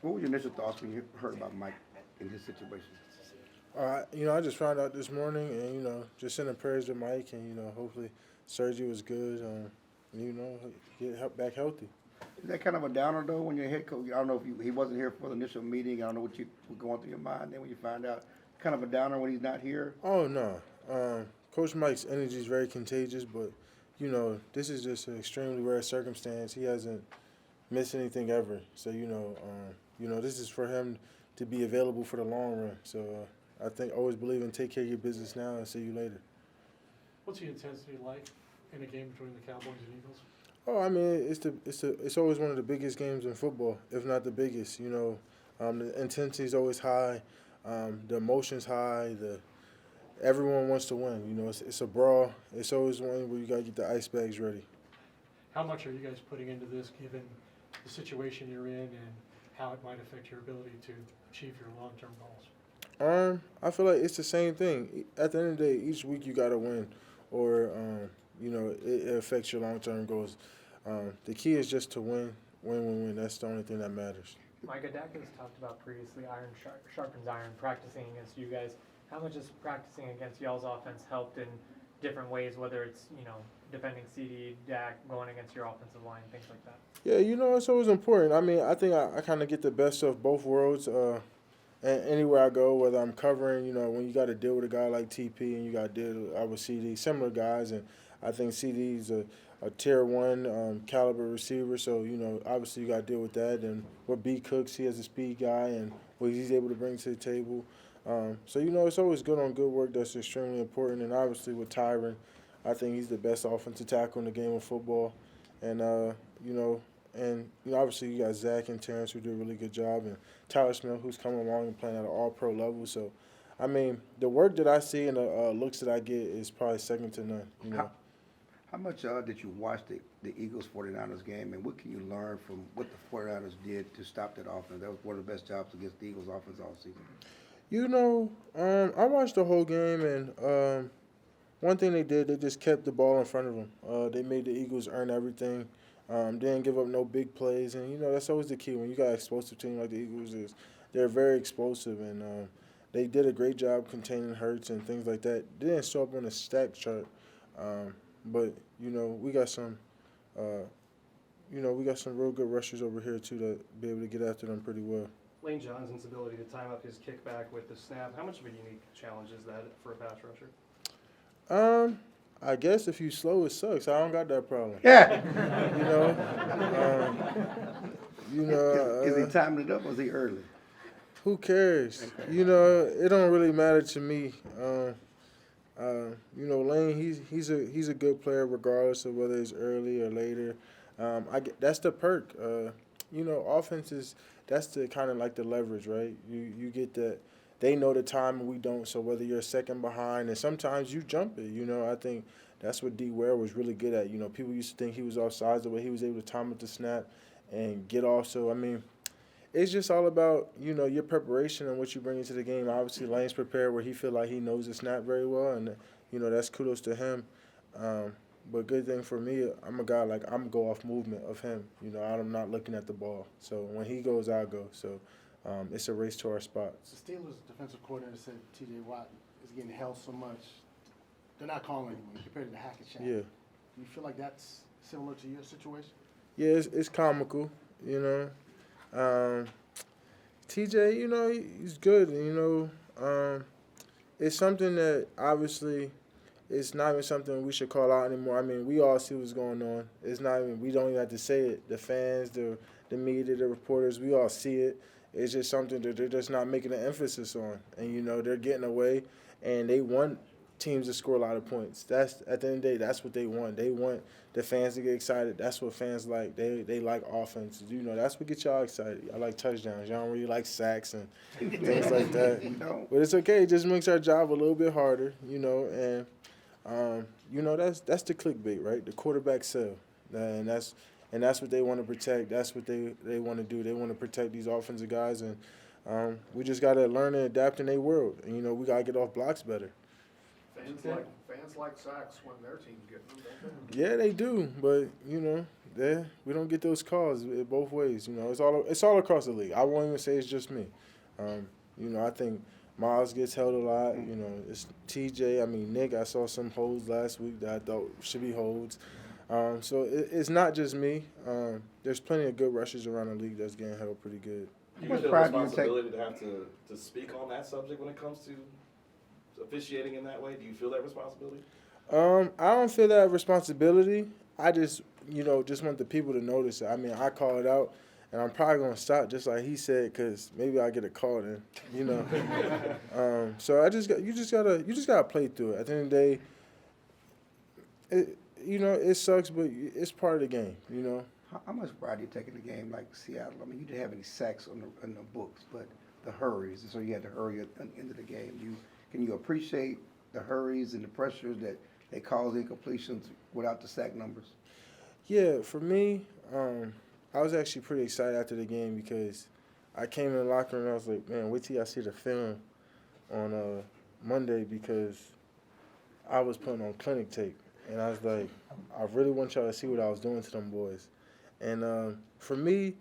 What were your initial thoughts when you heard about Mike in his situation? I just found out this morning, and just sending prayers to Mike, and hopefully surgery was good. Get back healthy. Is that kind of a downer though when your head coach? I don't know if he wasn't here for the initial meeting. I don't know what you were going through your mind then when you find out. Kind of a downer when he's not here. Oh no, Coach Mike's energy is very contagious, but this is just an extremely rare circumstance. He hasn't missed anything ever, so this is for him to be available for the long run. So I think always believe in take care of your business now and see you later. What's the intensity like in a game between the Cowboys and Eagles? Oh, I mean, it's always one of the biggest games in football, if not the biggest. The intensity is always high, the emotion's high. Everyone wants to win. It's a brawl. It's always one where you gotta get the ice bags ready. How much are you guys putting into this, given the situation you're in and how it might affect your ability to achieve your long-term goals? I feel like it's the same thing. At the end of the day, each week you gotta win, or it affects your long-term goals. The key is just to win. That's the only thing that matters. Micah, Dak has talked about previously iron sharpens iron, practicing against you guys. How much has practicing against y'all's offense helped in different ways, whether it's, defending CD, Dak, going against your offensive line, things like that? Yeah, it's always important. I mean, I think I kind of get the best of both worlds. And anywhere I go, whether I'm covering, when you got to deal with a guy like TP and you got to deal with CD, similar guys, and I think CD's a tier one caliber receiver, so obviously you got to deal with that. And with B Cooks, he has a speed guy and what he's able to bring to the table. So it's always good on good work. That's extremely important. And obviously with Tyron, I think he's the best offensive tackle in the game of football. And obviously you got Zach and Terrence who do a really good job, and Tyler Smith who's coming along and playing at an all-pro level. So, I mean, the work that I see and the looks that I get is probably second to none. How much did you watch the Eagles 49ers game, and what can you learn from what the 49ers did to stop that offense? That was one of the best jobs against the Eagles offense all season. I watched the whole game, and one thing they did, they just kept the ball in front of them. They made the Eagles earn everything. Didn't give up no big plays, and that's always the key when you got an explosive team like the Eagles is. They're very explosive, and they did a great job containing Hurts and things like that. They didn't show up on the stack chart, but we got some, real good rushers over here too that be able to get after them pretty well. Lane Johnson's ability to time up his kickback with the snap, how much of a unique challenge is that for a pass rusher? I guess if you slow, it sucks. I don't got that problem. Yeah. Is he timing it up or is he early? Who cares? It don't really matter to me. Lane, he's a good player regardless of whether it's early or later. That's the perk. Offenses, that's the kind of like the leverage, right? You get that. They know the time and we don't, so whether you're a second behind, and sometimes you jump it, I think that's what D. Ware was really good at. People used to think he was offsides, the way he was able to time up the snap and get off. So, I mean, it's just all about, your preparation and what you bring into the game. Obviously, Lane's prepared where he feel like he knows the snap very well, and, that's kudos to him. But good thing for me, I'm a guy, like, I'm go off movement of him. I'm not looking at the ball. So when he goes, I go. So it's a race to our spots. The Steelers defensive coordinator said T.J. Watt is getting held so much, they're not calling anyone compared to the Hackett shot. Yeah. Do you feel like that's similar to your situation? Yeah, it's comical, TJ, he's good, it's something that obviously it's not even something we should call out anymore. I mean, we all see what's going on. It's not even, we don't even have to say it. The fans, the media, the reporters, we all see it. It's just something that they're just not making an emphasis on. And, they're getting away, and they want teams to score a lot of points. That's, at the end of the day, that's what they want. They want the fans to get excited. That's what fans like. They like offense. That's what gets y'all excited. I like touchdowns. Y'all don't really like sacks and things like that. But it's okay. It just makes our job a little bit harder, and that's the clickbait, right? The quarterback sell. And that's what they want to protect. That's what they want to do. They want to protect these offensive guys, and we just got to learn and adapt in their world. And, we got to get off blocks better. Fans like sacks when their team's getting them, don't they? Yeah, they do. But, we don't get those calls both ways. You know, it's all across the league. I won't even say it's just me. You know, I think Miles gets held a lot. You know, it's TJ. I mean, Nick. I saw some holds last week that I thought should be holds. So it's not just me. There's plenty of good rushers around the league that's getting held pretty good. Do How you much feel pride do you responsibility to have to speak on that subject when it comes to officiating in that way? Do you feel that responsibility? I don't feel that responsibility. I just, you know, just want the people to notice it. I mean, I call it out, and I'm probably gonna stop just like he said, cause maybe I get a call then, you know. So you just gotta play through it. At the end of the day, you know, it sucks, but it's part of the game, you know. How much pride do you take in the game like Seattle? I mean, you didn't have any sacks in the books, but the hurries, so you had to hurry at the end of the game. Can you appreciate the hurries and the pressures that they cause incompletions without the sack numbers? Yeah, for me, I was actually pretty excited after the game because I came in the locker room and I was like, man, wait till I see the film on Monday because I was putting on clinic tape. And I was like, I really want y'all to see what I was doing to them boys. And for me,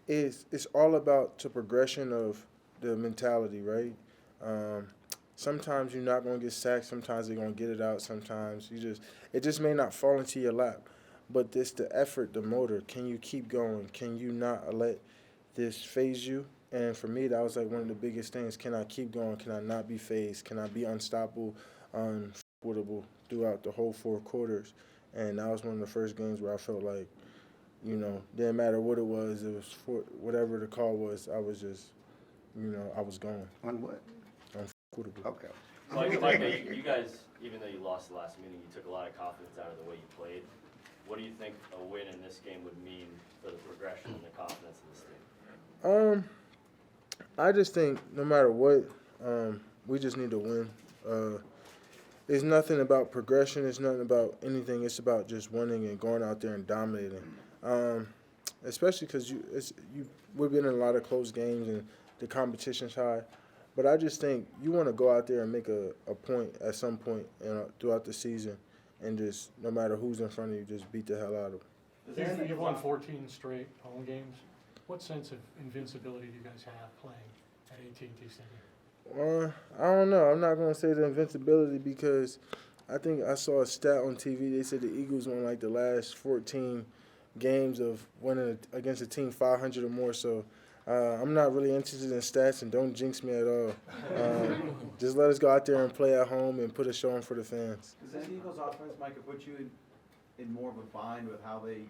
it's all about the progression of the mentality, right? Sometimes you're not going to get sacked. Sometimes they're going to get it out. Sometimes it just may not fall into your lap. But it's the effort, the motor. Can you keep going? Can you not let this phase you? And for me, that was like one of the biggest things. Can I keep going? Can I not be phased? Can I be unstoppable, unfootable throughout the whole 4 quarters? And that was one of the first games where I felt like, you know, didn't matter what it was whatever the call was, I was just, you know, I was going. On what? Unfootable. Okay. Micah, you guys, even though you lost the last meeting, you took a lot of confidence out of the way you played. What do you think a win in this game would mean for the progression and the confidence of this team? I just think no matter what, we just need to win. It's nothing about progression. It's nothing about anything. It's about just winning and going out there and dominating. Especially because we've been in a lot of close games and the competition's high. But I just think you want to go out there and make a point at some point throughout the season and just, no matter who's in front of you, just beat the hell out of them. You've won 14 straight home games. What sense of invincibility do you guys have playing at AT&T Stadium? I don't know. I'm not going to say the invincibility because I think I saw a stat on TV. They said the Eagles won like the last 14 games of winning against a team 500 or more. So I'm not really interested in stats, and don't jinx me at all. Just let us go out there and play at home and put a show on for the fans. Does this Eagles offense, Micah, put you in more of a bind with how they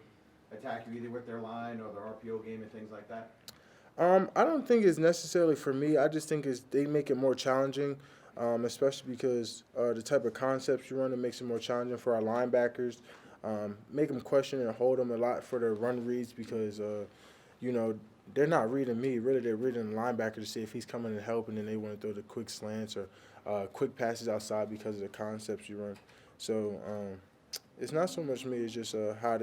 attack you, either with their line or their RPO game and things like that? I don't think it's necessarily for me. I just think they make it more challenging, especially because the type of concepts you run, it makes it more challenging for our linebackers. Make them question and hold them a lot for their run reads because, you know, they're not reading me. Really, they're reading the linebacker to see if he's coming to help, and then they want to throw the quick slants or quick passes outside because of the concepts you run. So it's not so much me. It's just how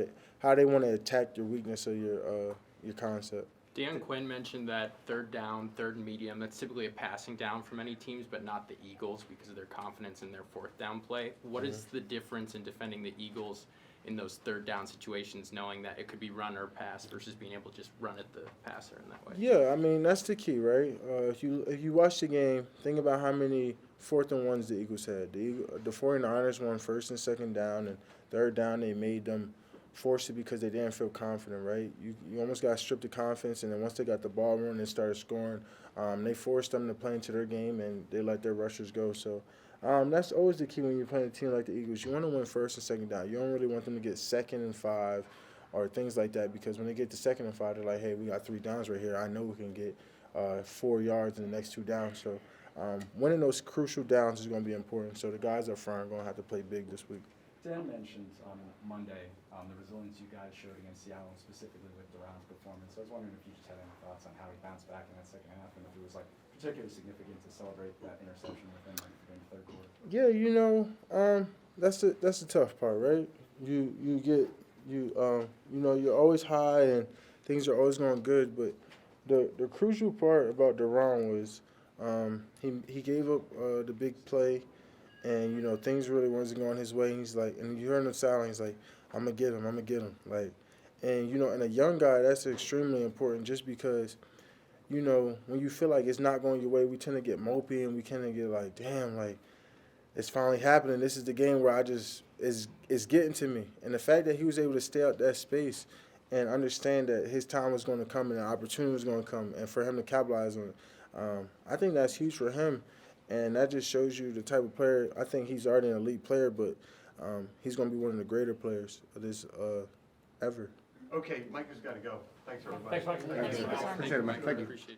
they want to attack your weakness of your concept. Dan Quinn mentioned that third down, third and medium, that's typically a passing down for many teams, but not the Eagles because of their confidence in their fourth down play. What is the difference in defending the Eagles in those third down situations, knowing that it could be run or pass versus being able to just run at the passer in that way? Yeah, I mean, that's the key, right? If you watch the game, think about how many 4th and 1s the Eagles had. The 49ers won first and second down, and third down they made them force it because they didn't feel confident, right? You almost got stripped of confidence, and then once they got the ball running and started scoring, they forced them to play into their game, and they let their rushers go. So that's always the key when you're playing a team like the Eagles. You want to win first and second down. You don't really want them to get 2nd and 5 or things like that because when they get to 2nd and 5, they're like, hey, we got 3 downs right here. I know we can get 4 yards in the next 2 downs. So winning those crucial downs is going to be important. So the guys up front are going to have to play big this week. Dan mentioned on Monday the resilience you guys showed against Seattle, specifically with Duran's performance. I was wondering if you just had any thoughts on how he bounced back in that second half and if it was like particularly significant to celebrate that interception within the third quarter. Yeah, you know, that's the tough part, right? You know, you're always high and things are always going good, but the crucial part about Duran was he gave up the big play. And, you know, things really wasn't going his way. He's like, and you heard him silent. He's like, I'm going to get him. Like, And, you know, and a young guy, that's extremely important just because, you know, when you feel like it's not going your way, we tend to get mopey and we tend to get like, damn, like, it's finally happening. This is the game where it's getting to me. And the fact that he was able to stay out that space and understand that his time was going to come and the opportunity was going to come and for him to capitalize on it, I think that's huge for him. And that just shows you the type of player. I think he's already an elite player, but he's going to be one of the greater players of this ever. Okay, Micah's got to go. Thanks, everybody. Thanks, Mike. Appreciate it, Mike. Thank you. Appreciate you.